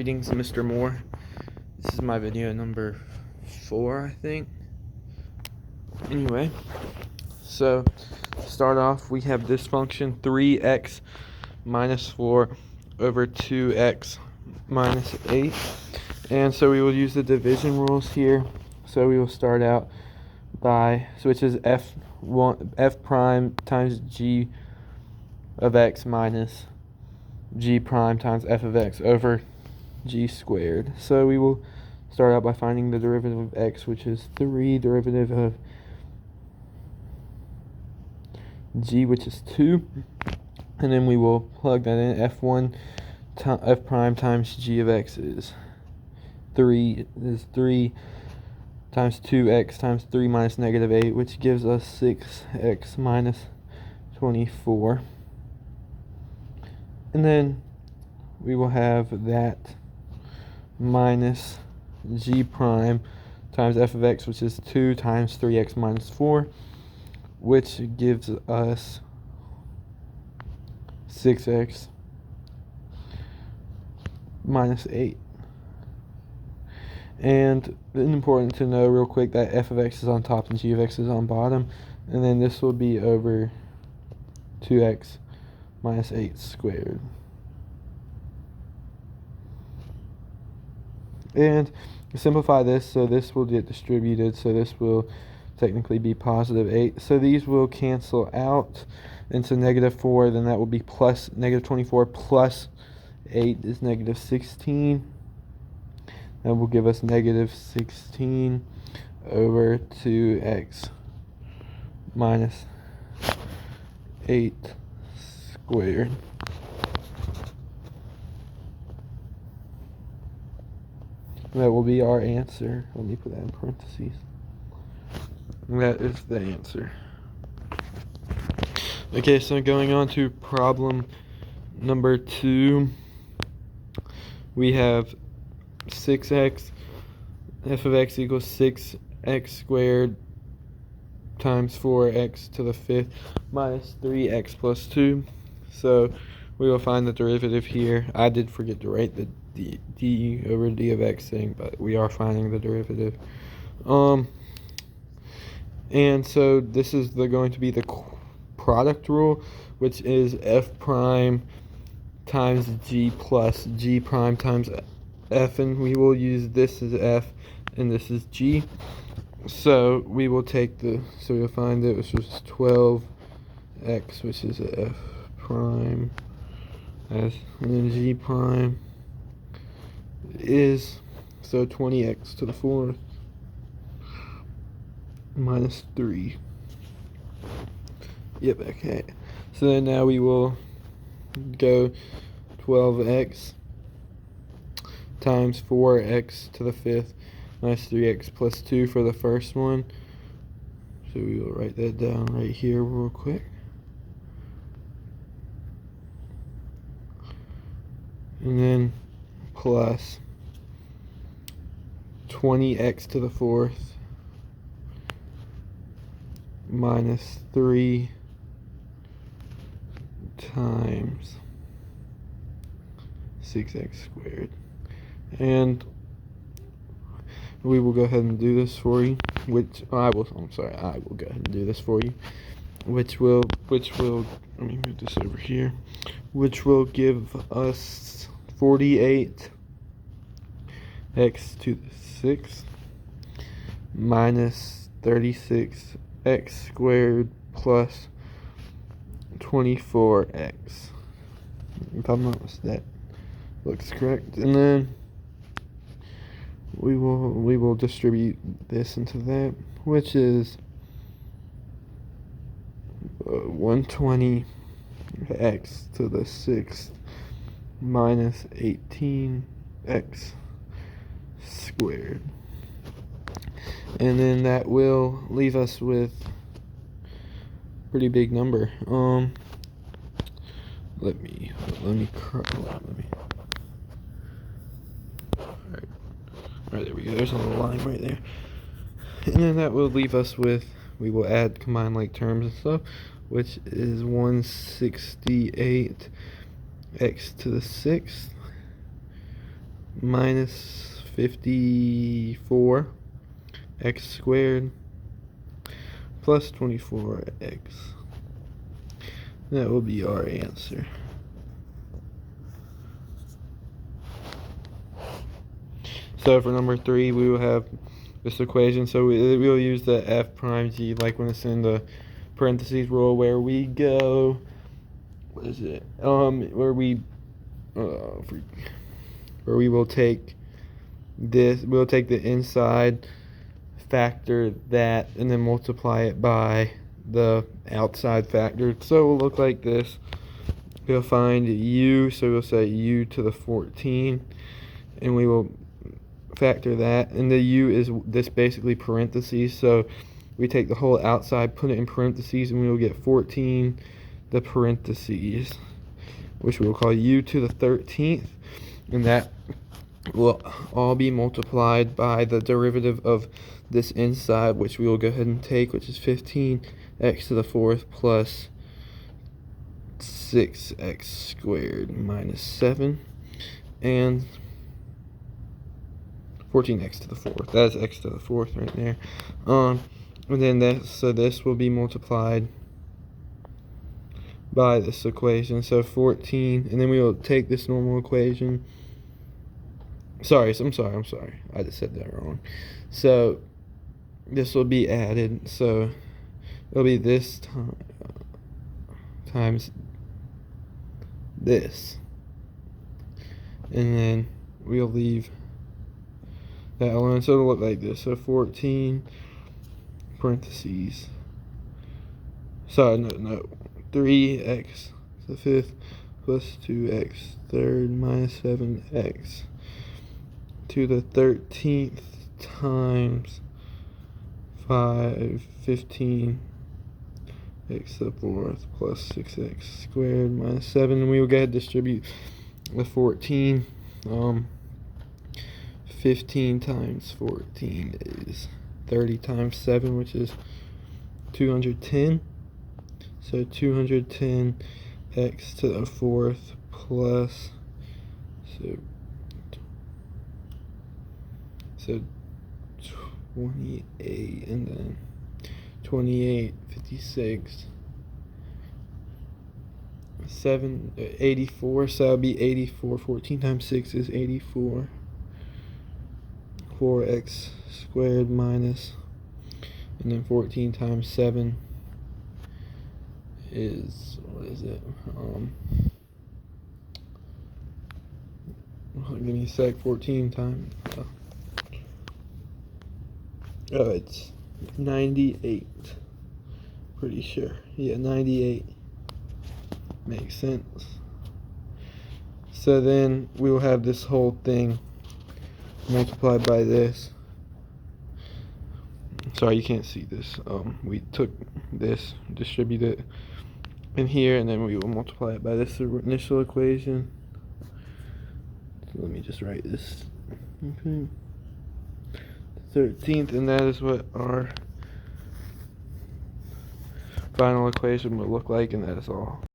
Greetings, Mr. Moore. This is my video number 4, I think. Anyway, so to start off, we have this function 3x minus 4 over 2x minus 8. And so we will use the division rules here. So we will start out by, so which is f prime times g of x minus g prime times f of x over g squared. So we will start out by finding the derivative of x, which is 3 derivative of g, which is 2, and then we will plug that in. F prime times g of x is 3 times 2x times 3 minus negative 8, which gives us 6x minus 24. And then we will have that minus g prime times f of x, which is 2 times 3x minus 4, which gives us 6x minus 8. And it's important to know real quick that f of x is on top and g of x is on bottom, and then this will be over 2x minus 8 squared. And to simplify this, so this will get distributed, so this will technically be positive 8. So these will cancel out into negative 4, then that will be plus negative 24 plus 8 is negative 16. That will give us negative 16 over 2x minus 8 squared. That will be our answer. Let me put that in parentheses. That is the answer. Okay, so going on to problem number 2. We have 6x, f of x equals 6x squared times 4x to the 5th minus 3x plus 2. So we will find the derivative here. I did forget to write the d over d of x thing, but we are finding the derivative. And so this is going to be the product rule, which is f prime times g plus g prime times f, and we will use this as f and this is g. So we will take so we'll find it, which was 12x, which is f prime, and then g prime is, so 20x to the 4th minus 3. Yep, okay. So then now we will go 12x times 4x to the 5th minus 3x plus 2 for the first one. So we will write that down right here real quick. And then plus 20x to the 4th minus 3 times 6x squared. And we will go ahead and do this for you, I will go ahead and do this for you, which will, let me move this over here, which will give us 48x to the 6th minus 36x squared plus 24x. If I'm not mistaken, that looks correct. And then we will distribute this into that, which is 120x to the 6th minus 18x squared. And then that will leave us with a pretty big number. Let me Alright, there we go. There's a little line right there. And then that will leave us with, we will add combined like terms and stuff, which is 168 x to the 6th minus 54 x squared plus 24x. That will be our answer. So for number 3, we will have this equation. So we will use the f prime g, like when it's in the parentheses rule, where we go, what is it? Where we will take this. We'll take the inside, factor that, and then multiply it by the outside factor. So it will look like this. We'll find u, so we'll say u to the 14, and we will factor that, and the u is this basically parentheses, so we take the whole outside, put it in parentheses, and we will get 14 the parentheses, which we will call u to the 13th, and that will all be multiplied by the derivative of this inside, which we will go ahead and take, which is 15x to the 4th plus 6x squared minus 7, and 14x to the 4th. That's x to the 4th right there. And then this will be multiplied by this equation. So 14, and then we will take this normal equation. I'm sorry. I just said that wrong. So this will be added. So it'll be this times this, and then we'll leave that alone. So it'll look like this. So 14 parentheses. Sorry, no. 3x to the 5th plus 2x third minus 7x to the 13th times 15 x to the 4th plus 6x squared minus 7, and we will go ahead and distribute the 14. 15 times 14 is 30 times 7, which is 210. So 210 x to the 4th plus, so 28, and then 28, 56, 84, so that'll be 84. 14 times 6 is 84. 4x squared minus, and then 14 times 7 is, what is it? Give me a sec. 14 times, it's 98. Pretty sure. Yeah, 98. Makes sense. So then we will have this whole thing multiplied by this. Sorry, you can't see this. We took this, distributed it in here, and then we will multiply it by this initial equation. So let me just write this. Okay. 13th, and that is what our final equation will look like, and that is all.